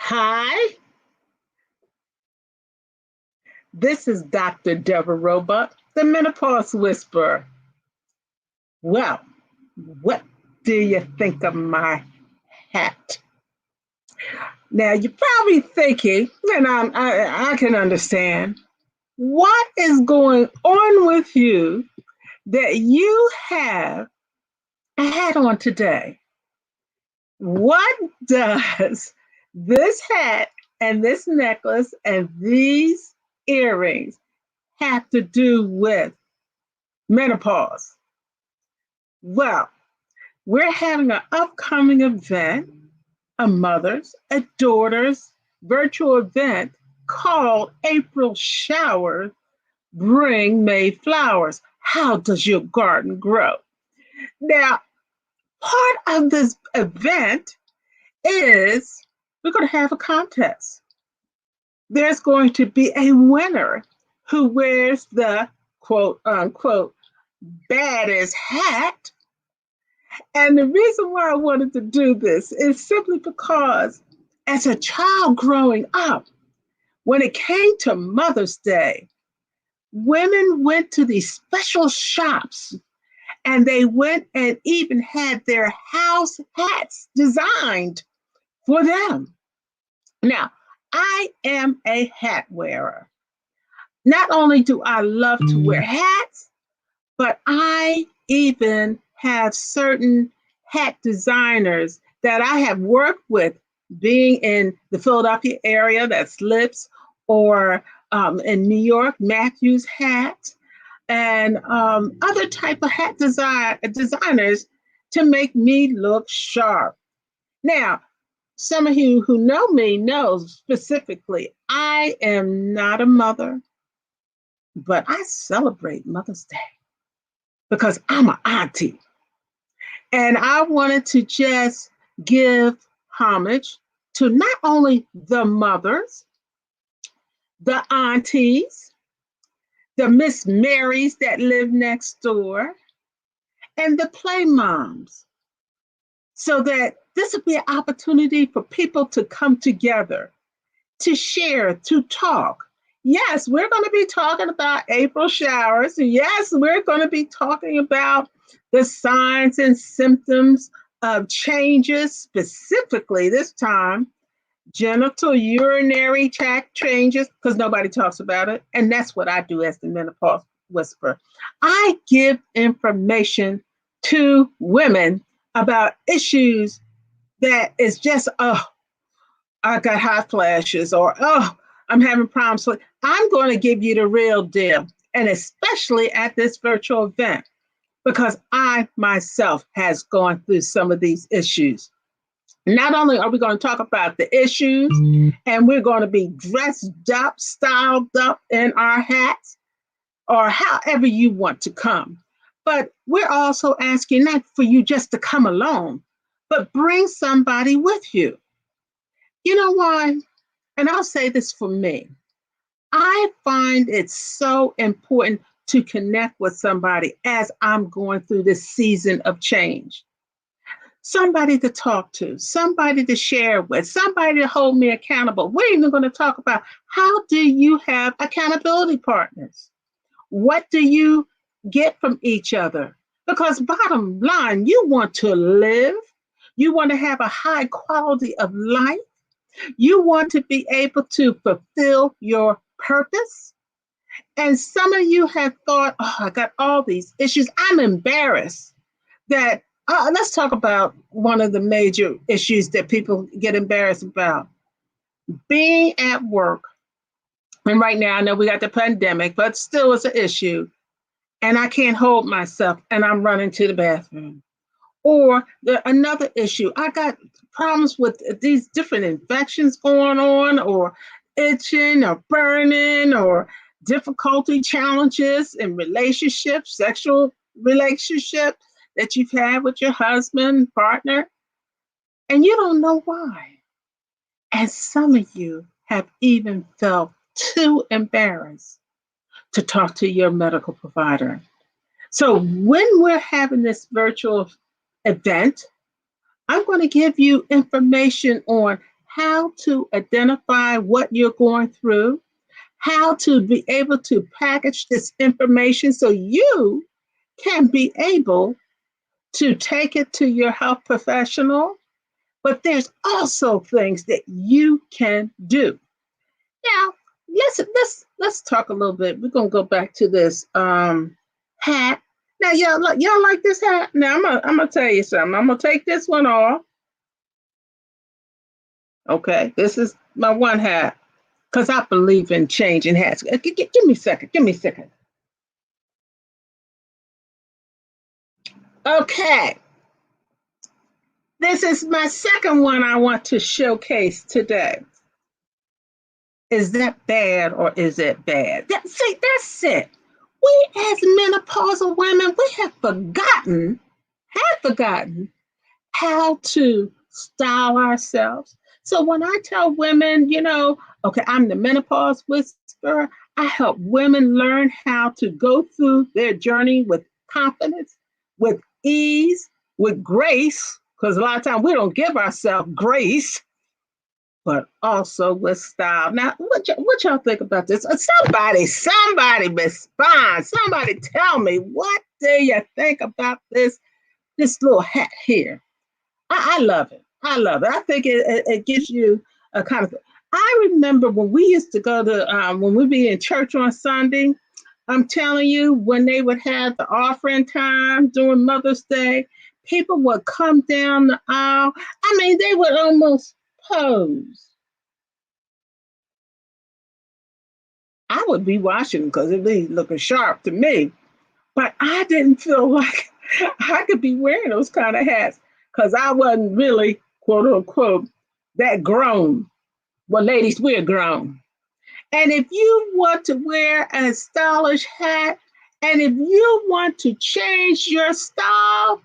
Hi, this is Dr. Deborah Roebuck, the Menopause Whisperer. Well, what do you think of my hat? Now, you're probably thinking, and I can understand, what is going on with you that you have a hat on today? What does this hat and this necklace and these earrings have to do with menopause? Well, we're having an upcoming event, a mother's, a daughter's virtual event called April Showers Bring May Flowers. How does your garden grow? Now, part of this event is we're going to have a contest. There's going to be a winner who wears the quote unquote baddest hat. And the reason why I wanted to do this is simply because as a child growing up, when it came to Mother's Day, women went to these special shops and they went and even had their house hats designed for them. Now, I am a hat wearer. Not only do I love to wear hats, but I even have certain hat designers that I have worked with, being in the Philadelphia area, that's Lips, or in New York, Matthews Hat, and other type of hat designers to make me look sharp. Now, some of you who know me knows specifically, I am not a mother, but I celebrate Mother's Day because I'm an auntie. And I wanted to just give homage to not only the mothers, the aunties, the Miss Marys that live next door, and the play moms, so that this would be an opportunity for people to come together, to share, to talk. Yes, we're going to be talking about April showers. Yes, we're going to be talking about the signs and symptoms of changes, specifically this time, genital urinary tract changes, because nobody talks about it. And that's what I do as the menopause whisperer. I give information to women about issues that is just, oh, I got hot flashes, or oh, I'm having problems. So I'm going to give you the real deal, and especially at this virtual event, because I myself has gone through some of these issues. Not only are we going to talk about the issues, and we're going to be dressed up, styled up in our hats, or however you want to come, but we're also asking not for you just to come alone, but bring somebody with you. You know why? And I'll say this for me. I find it so important to connect with somebody as I'm going through this season of change. Somebody to talk to, somebody to share with, somebody to hold me accountable. We're even going to talk about how do you have accountability partners? What do you get from each other? Because bottom line, you want to live, you want to have a high quality of life. You want to be able to fulfill your purpose. And some of you have thought, oh, I got all these issues. I'm embarrassed that, let's talk about one of the major issues that people get embarrassed about, being at work. And right now, I know we got the pandemic, but still it's an issue. And I can't hold myself and I'm running to the bathroom. Or another issue, I got problems with these different infections going on, or itching, or burning, or difficulty challenges in relationships, sexual relationships that you've had with your husband, partner, and you don't know why. And some of you have even felt too embarrassed to talk to your medical provider. So when we're having this virtual event, I'm going to give you information on how to identify what you're going through, how to be able to package this information so you can be able to take it to your health professional. But there's also things that you can do. Now, let's talk a little bit. We're gonna go back to this hat. Now, y'all like this hat? Now, I'm gonna tell you something. I'm gonna take this one off. Okay, this is my one hat because I believe in changing hats. Give me a second. Give me a second. Okay, this is my second one I want to showcase today. Is that bad or is it bad? See, that's it. We as menopausal women, we have forgotten how to style ourselves. So when I tell women, okay, I'm the menopause whisperer, I help women learn how to go through their journey with confidence, with ease, with grace, because a lot of times we don't give ourselves grace, but also with style. Now, what y'all think about this? Somebody respond. Somebody tell me, what do you think about this little hat here? I love it. I love it. I think it gives you a kind of. I remember when we used to go to when we'd be in church on Sunday. I'm telling you, when they would have the offering time during Mother's Day, people would come down the aisle. I mean, they would almost pose. I would be watching because it'd be looking sharp to me, but I didn't feel like I could be wearing those kind of hats because I wasn't really, quote unquote, that grown. Well, ladies, we're grown. And if you want to wear a stylish hat, and if you want to change your style,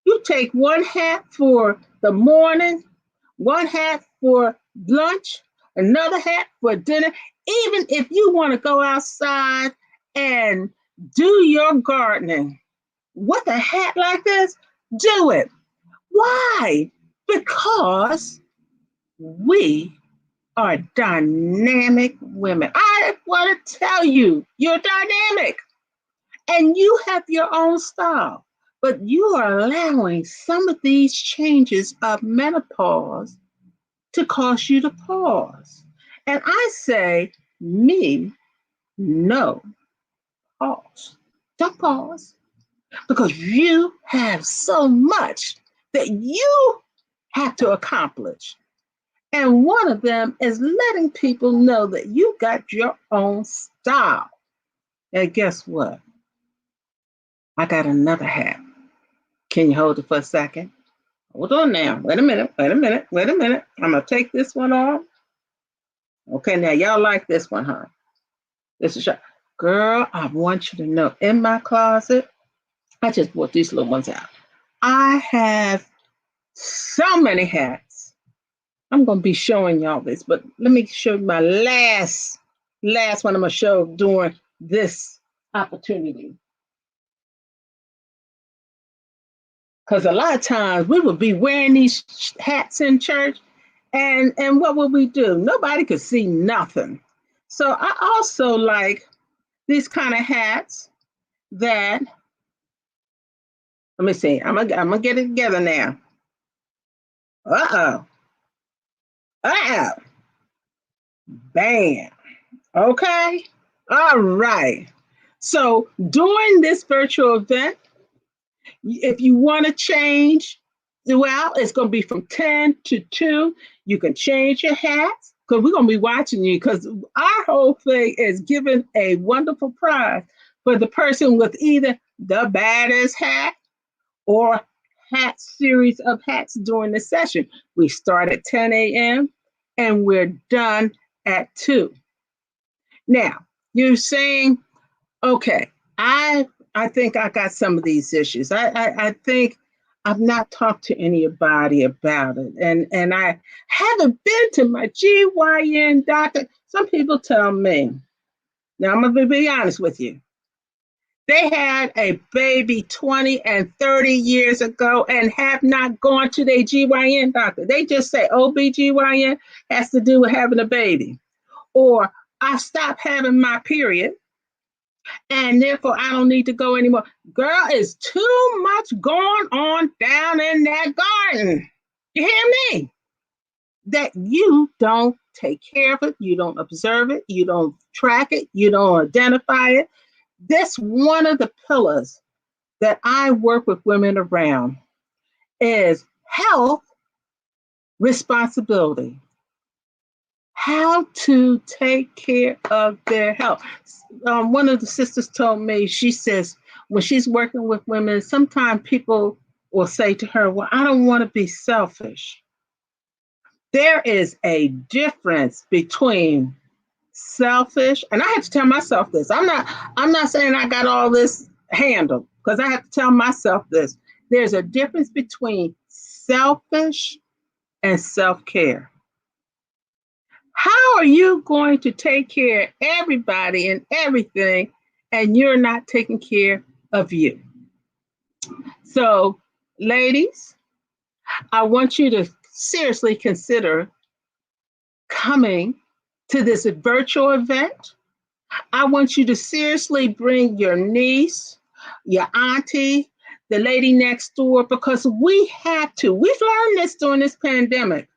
you take one hat for the morning, one hat for lunch, another hat for dinner. Even if you want to go outside and do your gardening with a hat like this, do it. Why? Because we are dynamic women. I want to tell you, you're dynamic and you have your own style, but you are allowing some of these changes of menopause to cause you to pause. And I say, me, no, pause. Don't pause because you have so much that you have to accomplish. And one of them is letting people know that you got your own style. And guess what? I got another hat. Can you hold it for a second? Hold on now. Wait a minute. I'm going to take this one off. Okay, now y'all like this one, huh? This is your girl. I want you to know in my closet, I just brought these little ones out. I have so many hats. I'm going to be showing y'all this, but let me show you my last one I'm going to show during this opportunity. Because a lot of times we would be wearing these hats in church, and what would we do? Nobody could see nothing. So I also like these kind of hats that, let me see, I'm gonna get it together now. Uh-oh. Uh-oh. Bam. Okay. All right. So during this virtual event, if you want to change throughout, it's going to be from 10 to 2. You can change your hats because we're going to be watching you because our whole thing is giving a wonderful prize for the person with either the baddest hat or hat series of hats during the session. We start at 10 a.m. and we're done at 2. Now, you're saying, okay, I think I got some of these issues. I think I've not talked to anybody about it. And I haven't been to my GYN doctor. Some people tell me, now I'm going to be honest with you, They had a baby 20 and 30 years ago and have not gone to their GYN doctor. They just say OBGYN has to do with having a baby. Or I stopped having my period and therefore I don't need to go anymore. Girl, it's too much going on down in that garden. You hear me? That you don't take care of it, you don't observe it, you don't track it, you don't identify it. This one of the pillars that I work with women around is health responsibility. How to take care of their health. One of the sisters told me, she says, when she's working with women, sometimes people will say to her, well, I don't want to be selfish. There is a difference between selfish, and I have to tell myself this. I'm not saying I got all this handled, because I have to tell myself this. There's a difference between selfish and self-care. How are you going to take care of everybody and everything and you're not taking care of you? So, ladies, I want you to seriously consider coming to this virtual event. I want you to seriously bring your niece, your auntie, the lady next door, because we have to. We've learned this during this pandemic.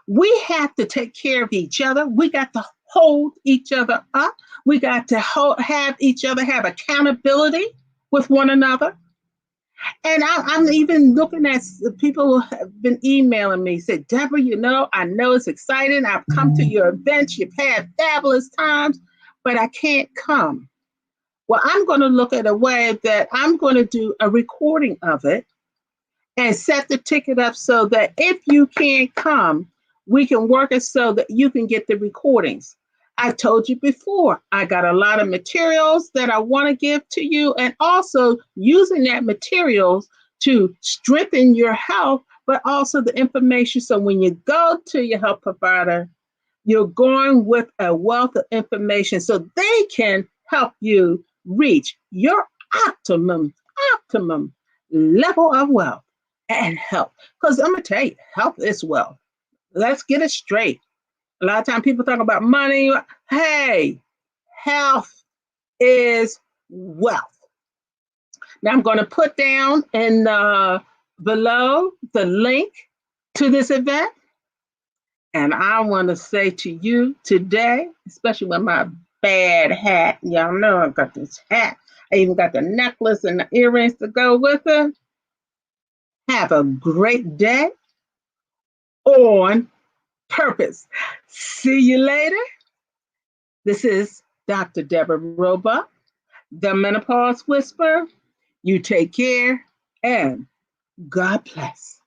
We have to take care of each other. We got to hold each other up. We got to have each other have accountability with one another. And I'm even looking at people who have been emailing me, said, Deborah, I know it's exciting. I've come to your events. You've had fabulous times, but I can't come. Well, I'm going to look at a way that I'm going to do a recording of it and set the ticket up so that if you can't come, we can work it so that you can get the recordings. I told you before, I got a lot of materials that I want to give to you, and also using that materials to strengthen your health, but also the information. So when you go to your health provider, you're going with a wealth of information so they can help you reach your optimum level of wealth and health. Because I'm going to tell you, health is wealth. Let's get it straight. A lot of times people talk about money. Hey, health is wealth. Now I'm going to put down in below the link to this event. And I want to say to you today, especially with my bad hat, y'all know I've got this hat. I even got the necklace and the earrings to go with it. Have a great day on purpose. See you later. This is Dr. Deborah Roebuck, the Menopause Whisperer. You take care and God bless.